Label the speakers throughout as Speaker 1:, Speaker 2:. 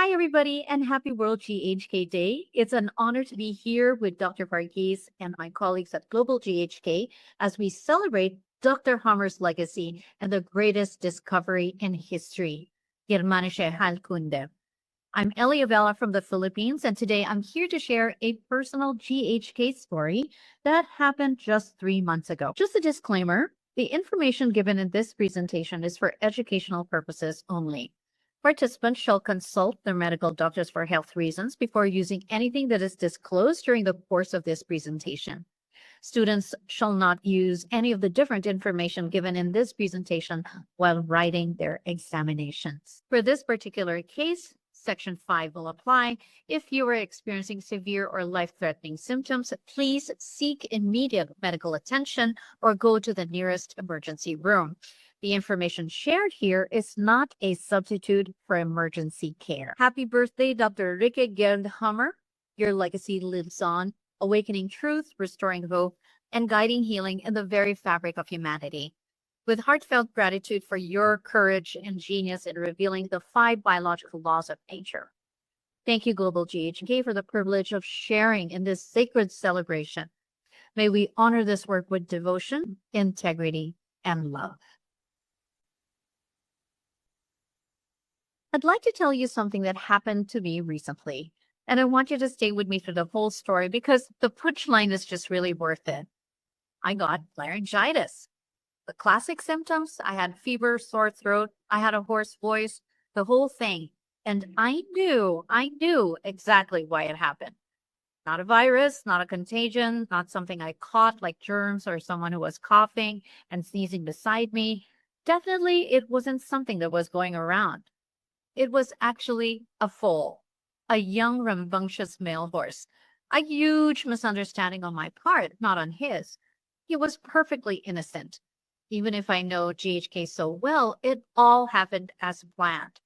Speaker 1: Hi, everybody, and happy World GHK Day. It's an honor to be here with Dr. Varghese and my colleagues at Global GHK as we celebrate Dr. Hammer's legacy and the greatest discovery in history, Germanische Heilkunde. I'm Ellie Abela from the Philippines, and today I'm here to share a personal GHK story that happened just 3 months ago. Just a disclaimer, the information given in this presentation is for educational purposes only. Participants shall consult their medical doctors for health reasons before using anything that is disclosed during the course of this presentation. Students shall not use any of the different information given in this presentation while writing their examinations. For this particular case, Section 5 will apply. If you are experiencing severe or life-threatening symptoms, please seek immediate medical attention or go to the nearest emergency room. The information shared here is not a substitute for emergency care. Happy birthday, Dr. GHk Day. Your legacy lives on, awakening truth, restoring hope, and guiding healing in the very fabric of humanity. With heartfelt gratitude for your courage and genius in revealing the 5 biological laws of nature. Thank you, Global GHK, for the privilege of sharing in this sacred celebration. May we honor this work with devotion, integrity, and love. I'd like to tell you something that happened to me recently, and I want you to stay with me through the whole story because the punchline is just really worth it. I got laryngitis. The classic symptoms, I had fever, sore throat, I had a hoarse voice, the whole thing. And I knew exactly why it happened. Not a virus, not a contagion, not something I caught like germs or someone who was coughing and sneezing beside me. Definitely, it wasn't something that was going around. It was actually a foal, a young, rambunctious male horse. A huge misunderstanding on my part, not on his. He was perfectly innocent. Even if I know GHK so well, it all happened as planned,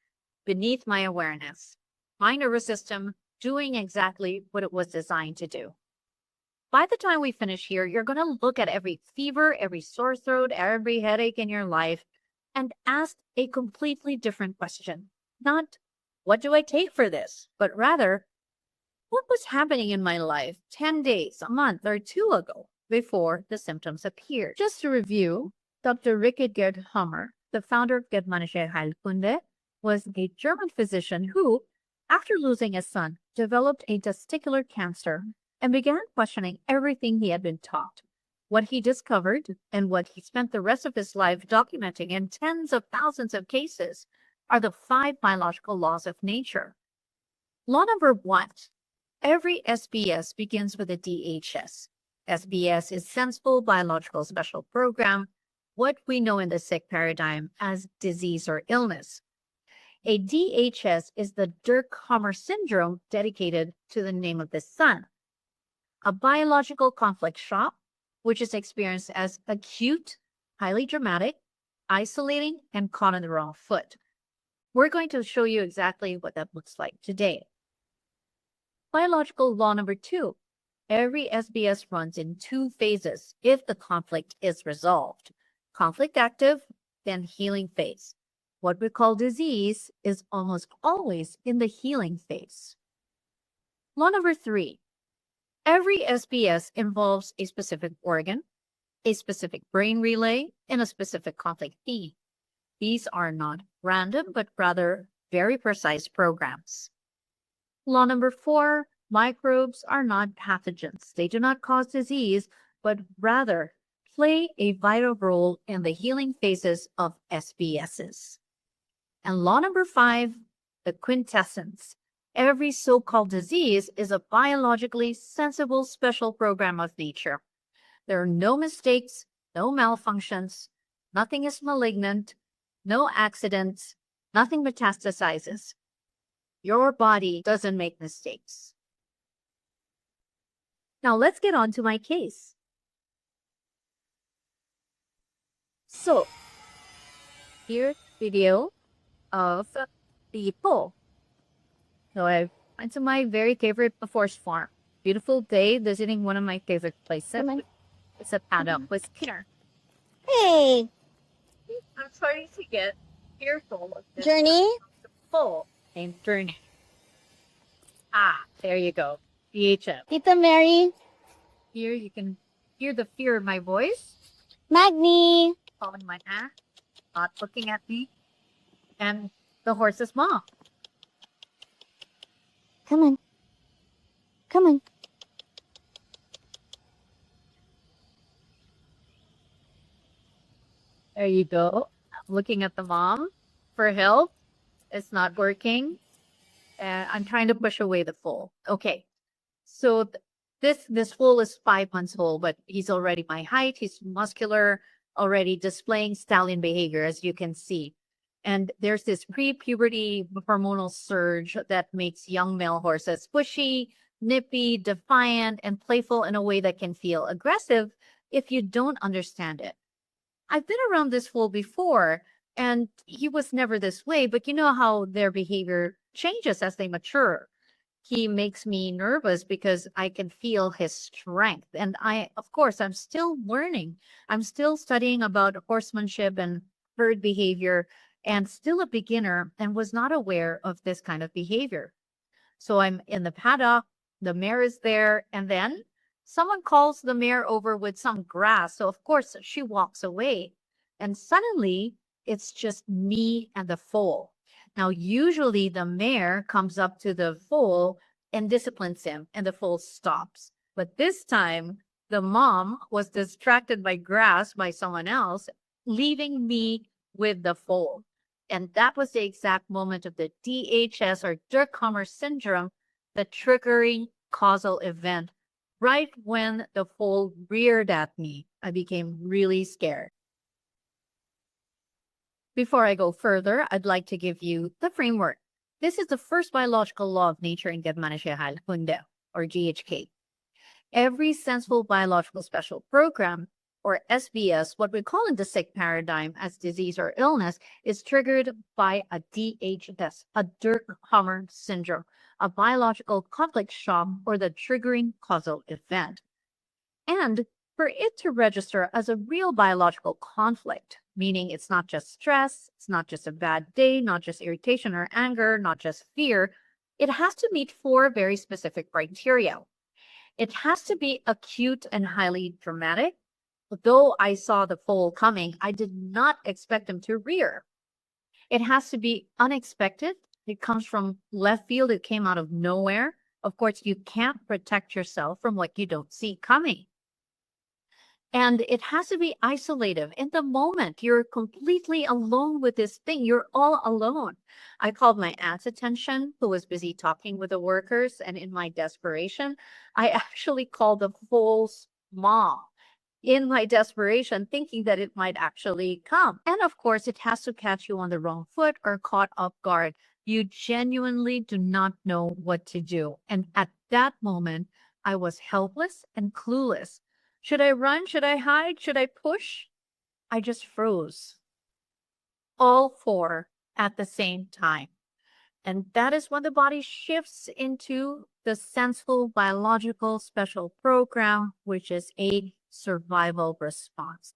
Speaker 1: beneath my awareness. My nervous system doing exactly what it was designed to do. By the time we finish here, you're going to look at every fever, every sore throat, every headache in your life, and ask a completely different question. Not, what do I take for this? But rather, what was happening in my life 10 days, a month, or 2 ago before the symptoms appeared? Just to review, Dr. GHk Day, the founder of Germanische Heilkunde, was a German physician who, after losing his son, developed a testicular cancer and began questioning everything he had been taught. What he discovered and what he spent the rest of his life documenting in tens of thousands of cases are the 5 biological laws of nature. Law number 1, every SBS begins with a DHS. SBS is Sensible Biological Special Program, what we know in the sick paradigm as disease or illness. A DHS is the Dirk-Hammer syndrome dedicated to the name of the sun. A biological conflict shock, which is experienced as acute, highly dramatic, isolating, and caught on the wrong foot. We're going to show you exactly what that looks like today. Biological law number 2. Every SBS runs in 2 phases if the conflict is resolved. Conflict active, then healing phase. What we call disease is almost always in the healing phase. Law number 3. Every SBS involves a specific organ, a specific brain relay, and a specific conflict theme. These are not random, but rather very precise programs. Law number 4, microbes are not pathogens. They do not cause disease, but rather play a vital role in the healing phases of SBSs. And law number 5, the quintessence. Every so-called disease is a biologically sensible special program of nature. There are no mistakes, no malfunctions, nothing is malignant, no accidents, nothing metastasizes. Your body doesn't make mistakes. Now let's get on to my case. So, here's a video of the poll. So I went to my very favorite horse farm. Beautiful day visiting one of my favorite places. It's a paddock with Peter.
Speaker 2: Hey,
Speaker 1: I'm starting to get fearful of this
Speaker 2: Journey.
Speaker 1: bull named Journey. Ah, there you go. GHF.
Speaker 2: Tita Mary,
Speaker 1: Here you can hear the fear in my voice,
Speaker 2: Magni.
Speaker 1: calling my aunt, not looking at me, and the horse's mom.
Speaker 2: Come on. Come on.
Speaker 1: There you go. Looking at the mom for help. It's not working. I'm trying to push away the foal. Okay. So this foal is 5 months old, but he's already my height. He's muscular, already displaying stallion behavior, as you can see. And there's this pre-puberty hormonal surge that makes young male horses pushy, nippy, defiant, and playful in a way that can feel aggressive if you don't understand it. I've been around this foal before, and he was never this way, but you know how their behavior changes as they mature. He makes me nervous because I can feel his strength. And of course, I'm still learning. I'm still studying about horsemanship and herd behavior, and still a beginner and was not aware of this kind of behavior. So I'm in the paddock, the mare is there, and then someone calls the mare over with some grass. So, of course, she walks away. And suddenly, it's just me and the foal. Now, usually the mare comes up to the foal and disciplines him, and the foal stops. But this time, the mom was distracted by grass by someone else, leaving me with the foal. And that was the exact moment of the DHS or Durkhammer syndrome, the triggering causal event. Right when the foal reared at me, I became really scared. Before I go further, I'd like to give you the framework. This is the first biological law of nature in Germanische Hunde, or GHK. Every sensible biological special program, or SBS, what we call in the sick paradigm as disease or illness, is triggered by a DHS, a Durkhammer syndrome, a biological conflict shock, or the triggering causal event. And for it to register as a real biological conflict, meaning it's not just stress, it's not just a bad day, not just irritation or anger, not just fear, it has to meet 4 very specific criteria. It has to be acute and highly dramatic. Though I saw the foal coming, I did not expect him to rear. It has to be unexpected. It comes from left field. It came out of nowhere. Of course, you can't protect yourself from what you don't see coming. And it has to be isolative. In the moment, you're completely alone with this thing. You're all alone. I called my aunt's attention, who was busy talking with the workers. And in my desperation, I actually called the foal's mom in my desperation, thinking that it might actually come. And of course, it has to catch you on the wrong foot or caught off guard. You genuinely do not know what to do. And at that moment, I was helpless and clueless. Should I run? Should I hide? Should I push? I just froze. All 4 at the same time. And that is when the body shifts into the sensible biological special program, which is a survival response.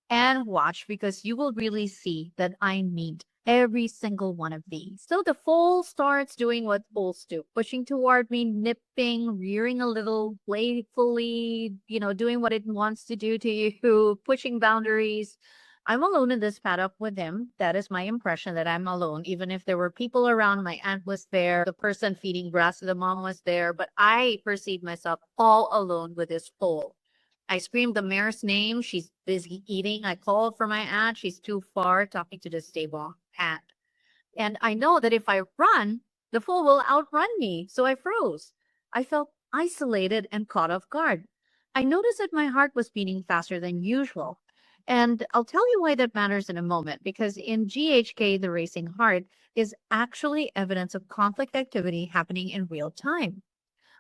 Speaker 1: And watch, because you will really see that I need every single one of these. So the foal starts doing what foals do, pushing toward me, nipping, rearing a little playfully, doing what it wants to do to you, pushing boundaries. I'm alone in this paddock with him. That is my impression, that I'm alone. Even if there were people around, my aunt was there, the person feeding grass to the mom was there, but I perceived myself all alone with this foal. I screamed the mare's name. She's busy eating. I called for my aunt. She's too far, talking to the stable aunt. And I know that if I run, the foal will outrun me. So I froze. I felt isolated and caught off guard. I noticed that my heart was beating faster than usual. And I'll tell you why that matters in a moment, because in GHK, the racing heart is actually evidence of conflict activity happening in real time.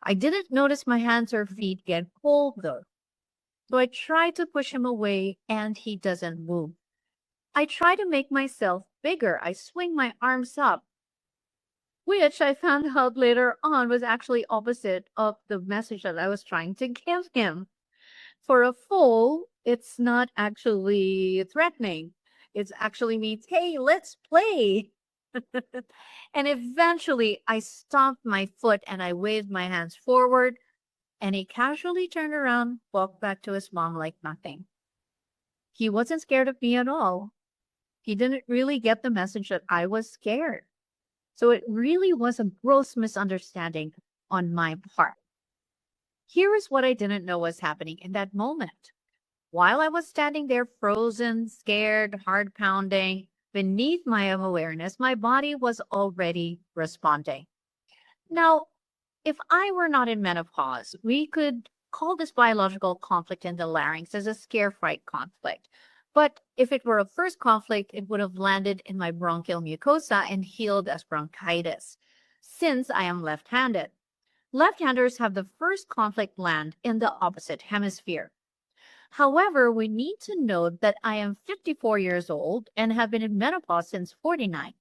Speaker 1: I didn't notice my hands or feet get cold though. So I try to push him away and he doesn't move. I try to make myself bigger. I swing my arms up, which I found out later on was actually opposite of the message that I was trying to give him. For a foal, it's not actually threatening. It actually means, hey, let's play. And eventually I stomped my foot and I waved my hands forward, and he casually turned around, walked back to his mom like nothing. He wasn't scared of me at all. He didn't really get the message that I was scared. So it really was a gross misunderstanding on my part. Here is what I didn't know was happening in that moment. While I was standing there frozen, scared, heart pounding, beneath my awareness, my body was already responding. Now, if I were not in menopause, we could call this biological conflict in the larynx as a scare fright conflict. But if it were a first conflict, it would have landed in my bronchial mucosa and healed as bronchitis, since I am left-handed. Left-handers have the first conflict land in the opposite hemisphere. However, we need to note that I am 54 years old and have been in menopause since 49,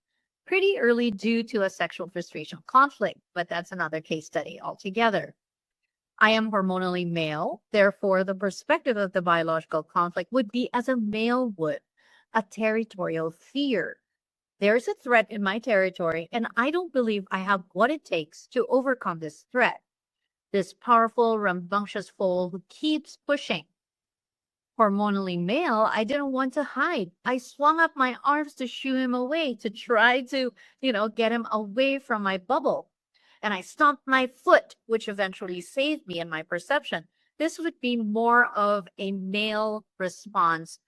Speaker 1: pretty early due to a sexual frustration conflict, but that's another case study altogether. I am hormonally male, therefore the perspective of the biological conflict would be as a male would, a territorial fear. There's a threat in my territory, and I don't believe I have what it takes to overcome this threat. This powerful, rambunctious foal who keeps pushing. Hormonally male, I didn't want to hide. I swung up my arms to shoo him away, to try to, get him away from my bubble. And I stomped my foot, which eventually saved me in my perception. This would be more of a male response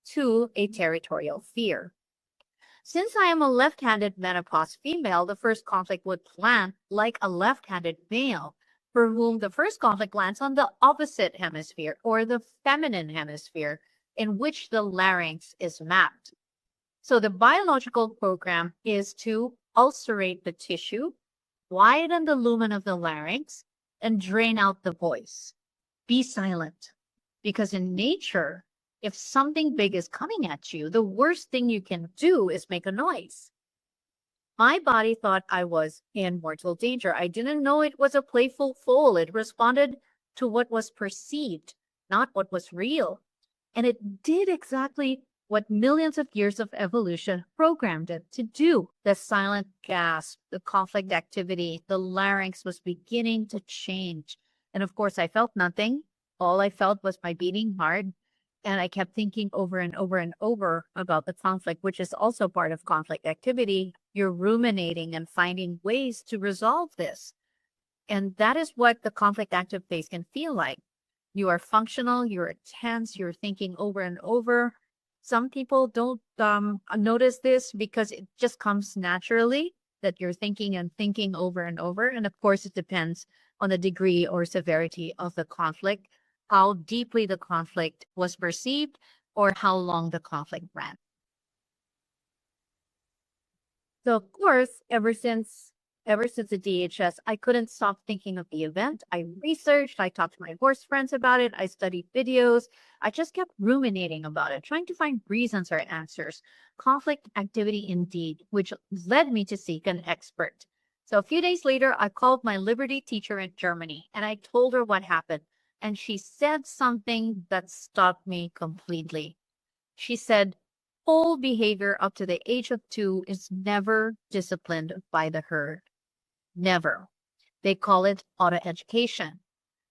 Speaker 1: to a territorial fear. Since I am a left-handed menopause female, the first conflict would land like a left-handed male, for whom the first conflict lands on the opposite hemisphere or the feminine hemisphere in which the larynx is mapped. So the biological program is to ulcerate the tissue, widen the lumen of the larynx, and drain out the voice. Be silent. Because in nature, if something big is coming at you, the worst thing you can do is make a noise. My body thought I was in mortal danger. I didn't know it was a playful foal. It responded to what was perceived, not what was real. And it did exactly what millions of years of evolution programmed it to do. The silent gasp, the conflict activity, the larynx was beginning to change. And of course, I felt nothing. All I felt was my beating heart. And I kept thinking over and over and over about the conflict, which is also part of conflict activity. You're ruminating and finding ways to resolve this. And that is what the conflict active phase can feel like. You are functional, you're tense, you're thinking over and over. Some people don't notice this because it just comes naturally that you're thinking and thinking over and over. And of course, it depends on the degree or severity of the conflict, how deeply the conflict was perceived, or how long the conflict ran. So of course, ever since the DHS, I couldn't stop thinking of the event. I researched, I talked to my horse friends about it, I studied videos. I just kept ruminating about it, trying to find reasons or answers. Conflict activity indeed, which led me to seek an expert. So a few days later, I called my Liberty teacher in Germany and I told her what happened. And she said something that stopped me completely. She said, "Whole behavior up to the age of 2 is never disciplined by the herd. Never. They call it autoeducation.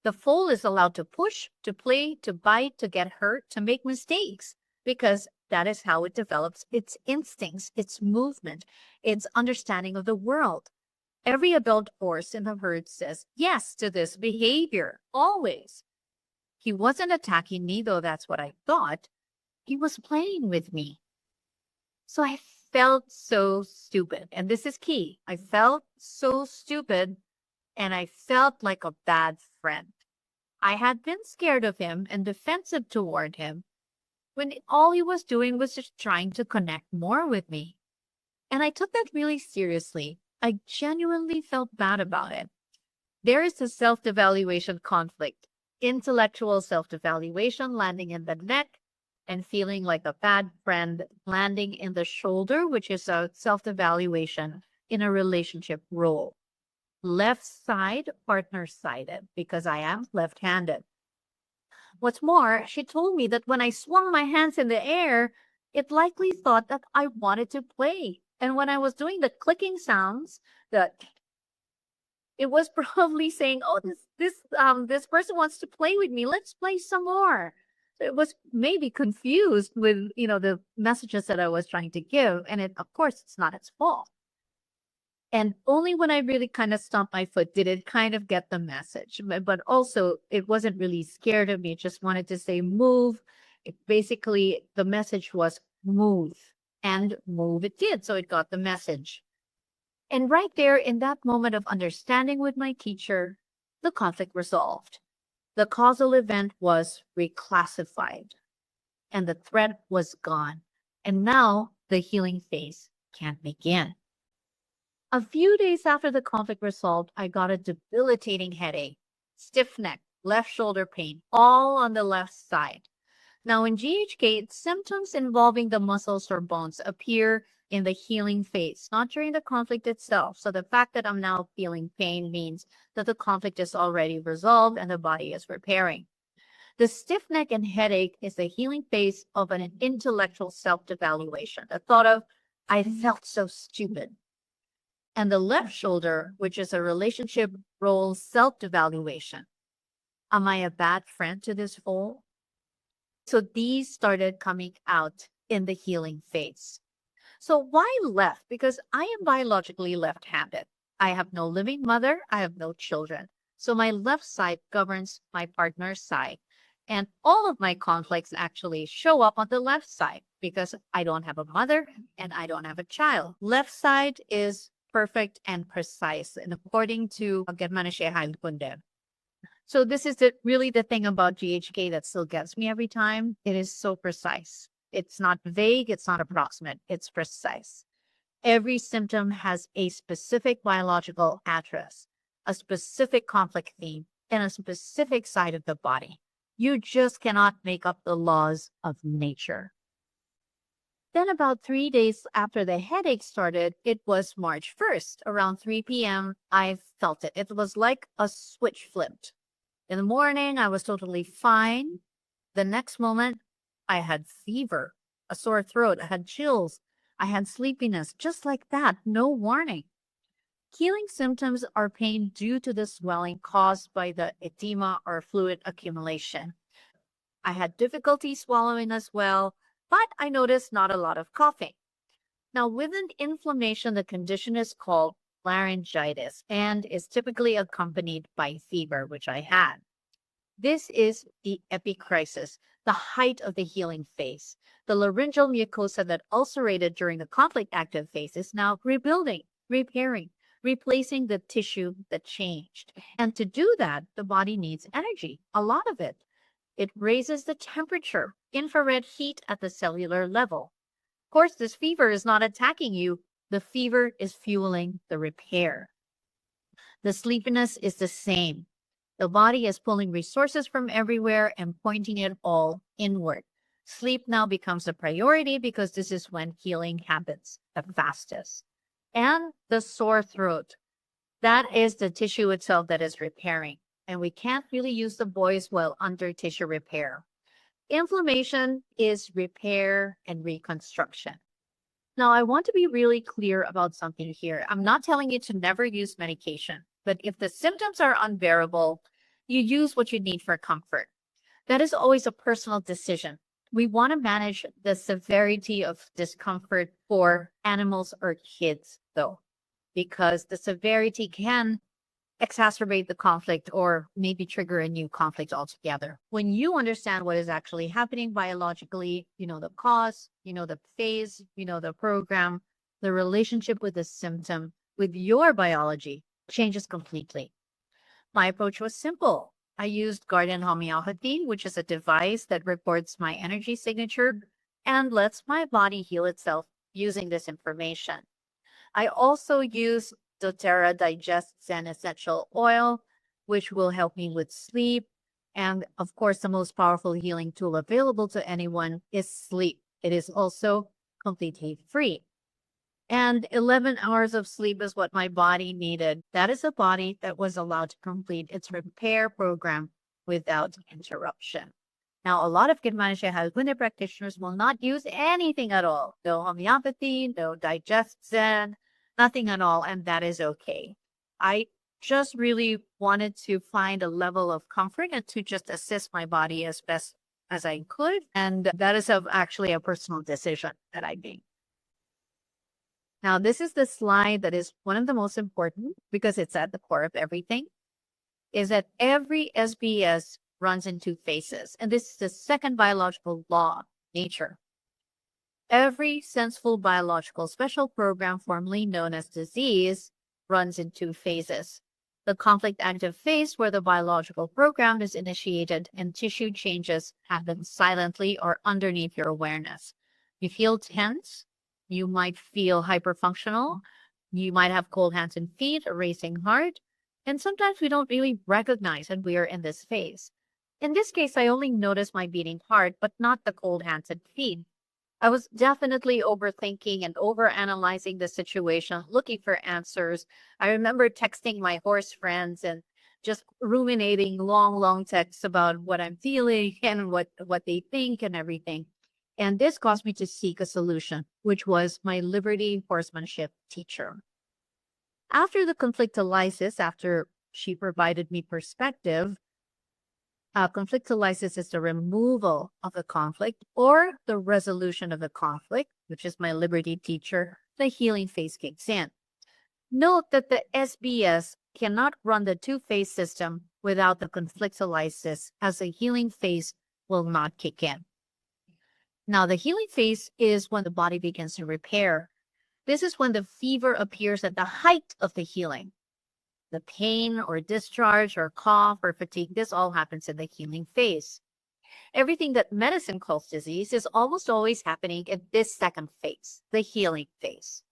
Speaker 1: The foal is allowed to push, to play, to bite, to get hurt, to make mistakes, because that is how it develops its instincts, its movement, its understanding of the world. Every adult horse in the herd says yes to this behavior, always." He wasn't attacking me, though that's what I thought. He was playing with me. So I felt so stupid. And this is key. I felt so stupid and I felt like a bad friend. I had been scared of him and defensive toward him when all he was doing was just trying to connect more with me. And I took that really seriously. I genuinely felt bad about it. There is a self-devaluation conflict, intellectual self-devaluation landing in the neck, and feeling like a bad friend landing in the shoulder, which is a self-evaluation in a relationship role. Left side, partner-sided, because I am left-handed. What's more, she told me that when I swung my hands in the air, it likely thought that I wanted to play. And when I was doing the clicking sounds, that it was probably saying, "Oh, this person wants to play with me. Let's play some more." So it was maybe confused with the messages that I was trying to give, and of course it's not its fault. And only when I really kind of stomped my foot did it kind of get the message. But also, it wasn't really scared of me. It just wanted to say, move. Basically, the message was move. And move it did. So it got the message. And right there, in that moment of understanding with my teacher, the conflict resolved. The causal event was reclassified. And the threat was gone. And now the healing phase can begin. A few days after the conflict resolved, I got a debilitating headache, stiff neck, left shoulder pain, all on the left side. Now in GHK, symptoms involving the muscles or bones appear in the healing phase, not during the conflict itself. So the fact that I'm now feeling pain means that the conflict is already resolved and the body is repairing. The stiff neck and headache is the healing phase of an intellectual self-evaluation. The thought of, I felt so stupid. And the left shoulder, which is a relationship role self-evaluation. Am I a bad friend to this fool? So these started coming out in the healing phase. So why left? Because I am biologically left-handed. I have no living mother. I have no children. So my left side governs my partner's side. And all of my conflicts actually show up on the left side because I don't have a mother and I don't have a child. Left side is perfect and precise, and according to Kunde. So this is really the thing about GHK that still gets me every time. It is so precise. It's not vague. It's not approximate. It's precise. Every symptom has a specific biological address, a specific conflict theme, and a specific side of the body. You just cannot make up the laws of nature. Then about 3 days after the headache started, it was March 1st. Around 3 p.m., I felt it. It was like a switch flipped. In the morning, I was totally fine. The next moment, I had fever, a sore throat, I had chills, I had sleepiness, just like that, no warning. Healing symptoms are pain due to the swelling caused by the edema or fluid accumulation. I had difficulty swallowing as well, but I noticed not a lot of coughing. Now, with an inflammation, the condition is called laryngitis and is typically accompanied by fever, which I had. This is the epicrisis, the height of the healing phase. The laryngeal mucosa that ulcerated during the conflict active phase is now rebuilding, repairing, replacing the tissue that changed. And to do that, the body needs energy, a lot of it. It raises the temperature, infrared heat at the cellular level. Of course, this fever is not attacking you. The fever is fueling the repair. The sleepiness is the same. The body is pulling resources from everywhere and pointing it all inward. Sleep now becomes a priority because this is when healing happens the fastest. And the sore throat. That is the tissue itself that is repairing. And we can't really use the voice while under tissue repair. Inflammation is repair and reconstruction. Now, I want to be really clear about something here. I'm not telling you to never use medication, but if the symptoms are unbearable, you use what you need for comfort. That is always a personal decision. We want to manage the severity of discomfort for animals or kids, though, because the severity can exacerbate the conflict or maybe trigger a new conflict altogether. When you understand what is actually happening biologically, you know the cause, you know the phase, you know the program, the relationship with the symptom, with your biology changes completely. My approach was simple. I used Guardian Homeopathy, which is a device that records my energy signature and lets my body heal itself using this information. I also use doTERRA Digest Zen Essential Oil, which will help me with sleep. And of course, the most powerful healing tool available to anyone is sleep. It is also completely free. And 11 hours of sleep is what my body needed. That is a body that was allowed to complete its repair program without interruption. Now, a lot of Kitmanisha Halgune practitioners will not use anything at all. No homeopathy, no digest zen, nothing at all, and that is okay. I just really wanted to find a level of comfort and to just assist my body as best as I could. And that is actually a personal decision that I made. Now, this is the slide that is one of the most important because it's at the core of everything, is that every SBS runs in two phases. And this is the second biological law of nature. Every senseful biological special program, formerly known as disease, runs in two phases. The conflict active phase, where the biological program is initiated and tissue changes happen silently or underneath your awareness. You feel tense. You might feel hyperfunctional. You might have cold hands and feet, a racing heart. And sometimes we don't really recognize that we are in this phase. In this case, I only noticed my beating heart, but not the cold hands and feet. I was definitely overthinking and overanalyzing the situation, looking for answers. I remember texting my horse friends and just ruminating long texts about what I'm feeling and what they think and everything. And this caused me to seek a solution, which was my Liberty horsemanship teacher. After the conflictualisis, after she provided me perspective, conflictualisis is the removal of the conflict or the resolution of the conflict, which is my Liberty teacher, the healing phase kicks in. Note that the SBS cannot run the two-phase system without the conflictualisis, as the healing phase will not kick in. Now, the healing phase is when the body begins to repair. This is when the fever appears at the height of the healing. The pain or discharge or cough or fatigue, this all happens in the healing phase. Everything that medicine calls disease is almost always happening in this second phase, the healing phase.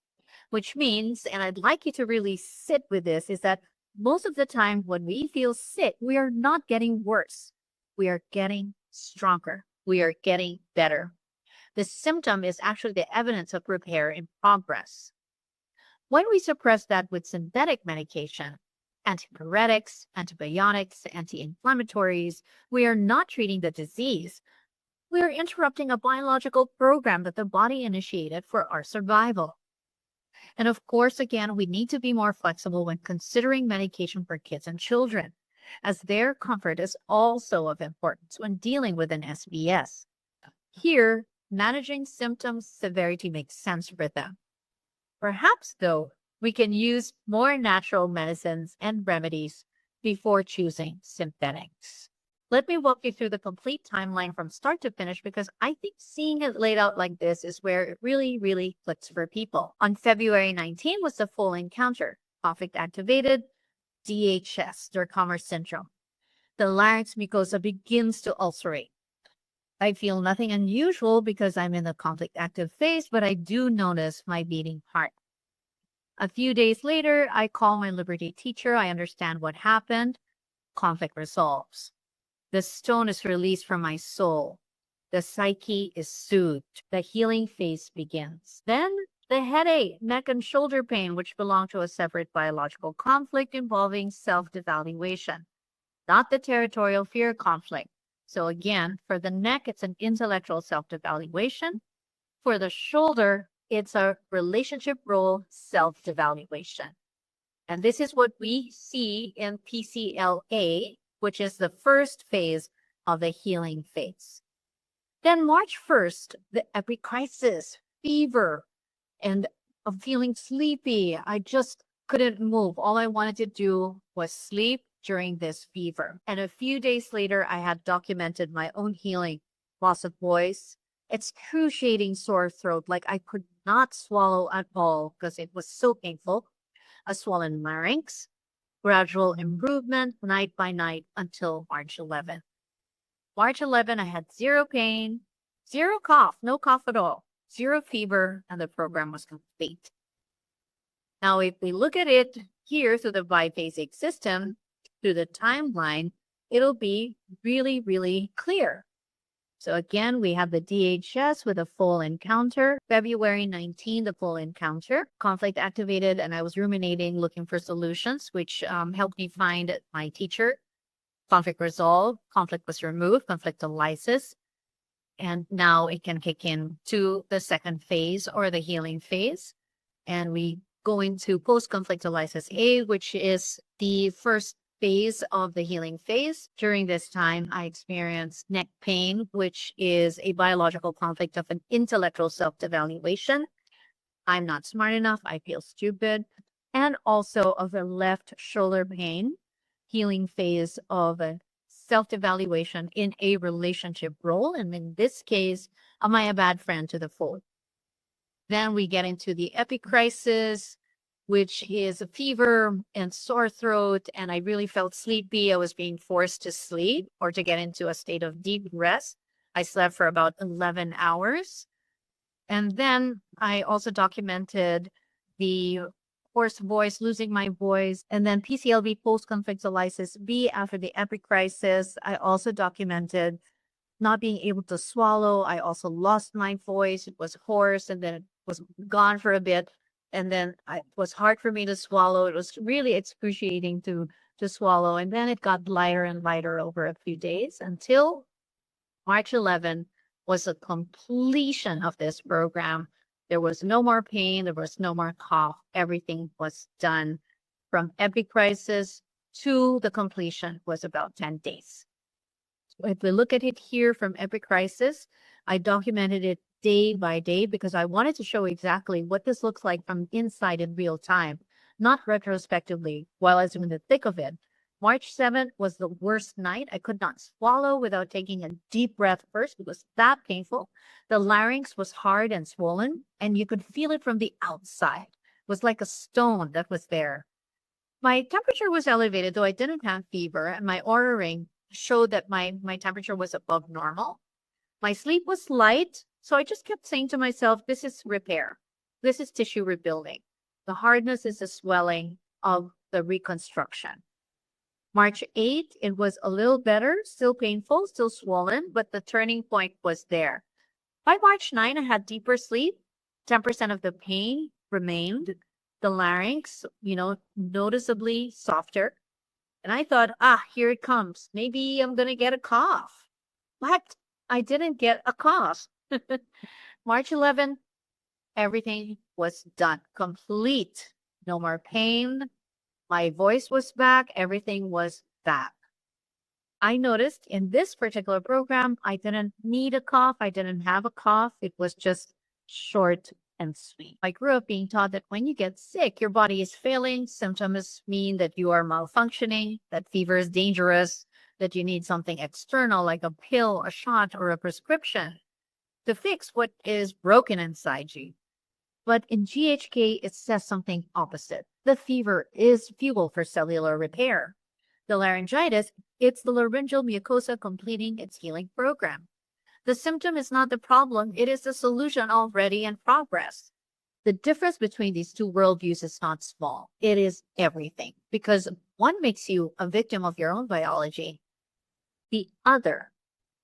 Speaker 1: Which means, and I'd like you to really sit with this, is that most of the time when we feel sick, we are not getting worse. We are getting stronger. We are getting better. The symptom is actually the evidence of repair in progress. When we suppress that with synthetic medication, antipyretics, antibiotics, anti-inflammatories, we are not treating the disease. We are interrupting a biological program that the body initiated for our survival. And of course, again, we need to be more flexible when considering medication for kids and children, as their comfort is also of importance when dealing with an SBS. Here, managing symptoms severity makes sense for them. Perhaps, though, we can use more natural medicines and remedies before choosing synthetics. Let me walk you through the complete timeline from start to finish, because I think seeing it laid out like this is where it really clicks for people. On February 19 was the full encounter, conflict activated, DHS, Derkammer syndrome. The larynx mucosa begins to ulcerate. I feel nothing unusual because I'm in the conflict active phase, but I do notice my beating heart. A few days later, I call my Liberty teacher. I understand what happened. Conflict resolves. The stone is released from my soul. The psyche is soothed. The healing phase begins. Then the headache, neck and shoulder pain, which belong to a separate biological conflict involving self-devaluation, not the territorial fear conflict. So again, for the neck, it's an intellectual self-devaluation. For the shoulder, it's a relationship role self-devaluation. And this is what we see in PCLA, which is the first phase of the healing phase. Then March 1st, the epicrisis, fever, and I'm feeling sleepy. I just couldn't move. All I wanted to do was sleep during this fever. And a few days later, I had documented my own healing, loss of voice, excruciating sore throat, like I could not swallow at all because it was so painful, a swollen larynx, gradual improvement night by night until March 11th. March 11, I had zero pain, zero cough, no cough at all, zero fever, and the program was complete. Now, if we look at it here through the biphasic system, through the timeline, it'll be really clear. So again, we have the DHS with a full encounter. February 19, the full encounter, conflict activated, and I was ruminating, looking for solutions, which helped me find my teacher. conflict resolved, conflict was removed, conflictolysis, and now it can kick in to the second phase or the healing phase. And we go into post-conflictolysis A, which is the first phase of the healing phase. During this time, I experienced neck pain, which is a biological conflict of an intellectual self-devaluation. I'm not smart enough. I feel stupid. And also of a left shoulder pain, healing phase of a self-evaluation in a relationship role. And in this case, am I a bad friend to the full? Then we get into the epicrisis, which is a fever and sore throat. And I really felt sleepy. I was being forced to sleep or to get into a state of deep rest. I slept for about 11 hours. And then I also documented the hoarse voice, losing my voice, and then PCLB, post-conflictolysis B, after the epicrisis. I also documented not being able to swallow. I also lost my voice. It was hoarse, and then it was gone for a bit. And then it was hard for me to swallow. It was really excruciating to swallow. And then it got lighter and lighter over a few days until March 11 was the completion of this program. There was no more pain. There was no more cough. Everything was done. From epicrisis to the completion was about 10 days. So if we look at it here from epicrisis, I documented it day by day because I wanted to show exactly what this looks like from inside in real time, not retrospectively while I was in the thick of it. March 7th was the worst night. I could not swallow without taking a deep breath first. It was that painful. The larynx was hard and swollen, and you could feel it from the outside. It was like a stone that was there. My temperature was elevated, though I didn't have fever, and my Oura ring showed that my temperature was above normal. My sleep was light, so I just kept saying to myself, this is repair. This is tissue rebuilding. The hardness is the swelling of the reconstruction. March 8th, it was a little better, still painful, still swollen, but the turning point was there. By March 9, I had deeper sleep. 10% of the pain remained. The larynx, noticeably softer. And I thought, here it comes. Maybe I'm going to get a cough. But I didn't get a cough. March 11, everything was done. Complete. No more pain. My voice was back. Everything was back. I noticed in this particular program, I didn't need a cough. I didn't have a cough. It was just short and sweet. I grew up being taught that when you get sick, your body is failing. Symptoms mean that you are malfunctioning, that fever is dangerous, that you need something external like a pill, a shot, or a prescription to fix what is broken inside you. But in GHK, it says something opposite. The fever is fuel for cellular repair. The laryngitis, it's the laryngeal mucosa completing its healing program. The symptom is not the problem, it is the solution already in progress. The difference between these two worldviews is not small. It is everything, because one makes you a victim of your own biology. The other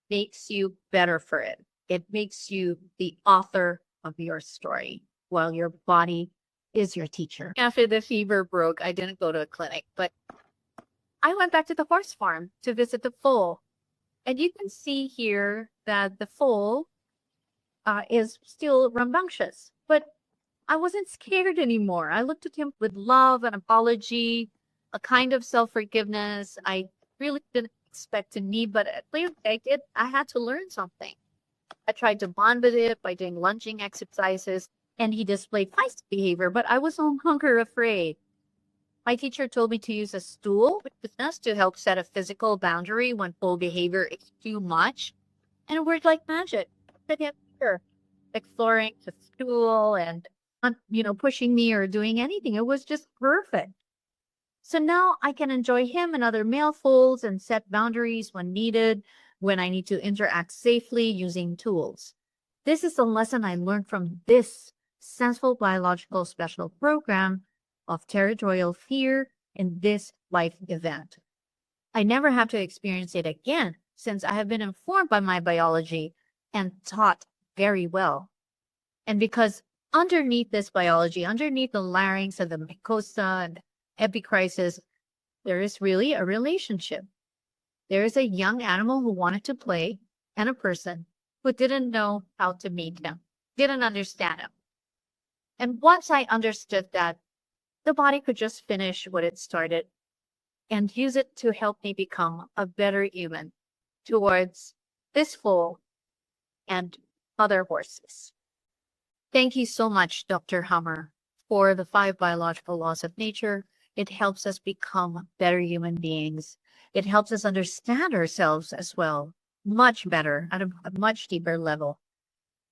Speaker 1: makes you better for it. It makes you the author of your story, while your body is your teacher. After the fever broke, I didn't go to a clinic, but I went back to the horse farm to visit the foal. And you can see here that the foal is still rambunctious, but I wasn't scared anymore. I looked at him with love and apology, a kind of self-forgiveness. I really didn't expect to need, but at least I did. I had to learn something. I tried to bond with it by doing lunging exercises, and he displayed feisty behavior, but I was no longer afraid. My teacher told me to use a stool with business to help set a physical boundary when full behavior is too much. And it worked like magic. But yet, exploring the stool and not, pushing me or doing anything. It was just perfect. So now I can enjoy him and other male foals and set boundaries when needed, when I need to interact safely using tools. This is a lesson I learned from this sensible biological special program of territorial fear in this life event. I never have to experience it again since I have been informed by my biology and taught very well. And because underneath this biology, underneath the larynx and the mucosa and epicrisis, there is really a relationship. There is a young animal who wanted to play and a person who didn't know how to meet him, didn't understand him. And once I understood that the body could just finish what it started and use it to help me become a better human towards this foal and other horses. Thank you so much, Dr. Hammer, for the 5 biological laws of nature. It helps us become better human beings. It helps us understand ourselves as well, much better at a much deeper level.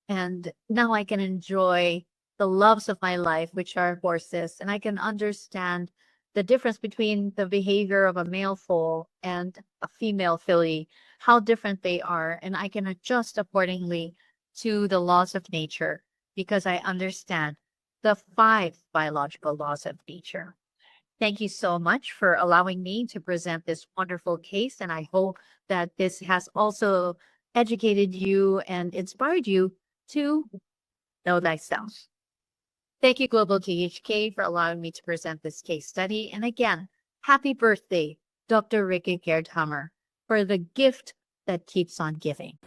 Speaker 1: And now I can enjoy the loves of my life, which are horses, and I can understand the difference between the behavior of a male foal and a female filly, how different they are, and I can adjust accordingly to the laws of nature because I understand the 5 biological laws of nature. Thank you so much for allowing me to present this wonderful case, and I hope that this has also educated you and inspired you to know thyself. Thank you, Global GHK, for allowing me to present this case study. And again, happy birthday, Dr. Ricky Gerd Hammer, for the gift that keeps on giving.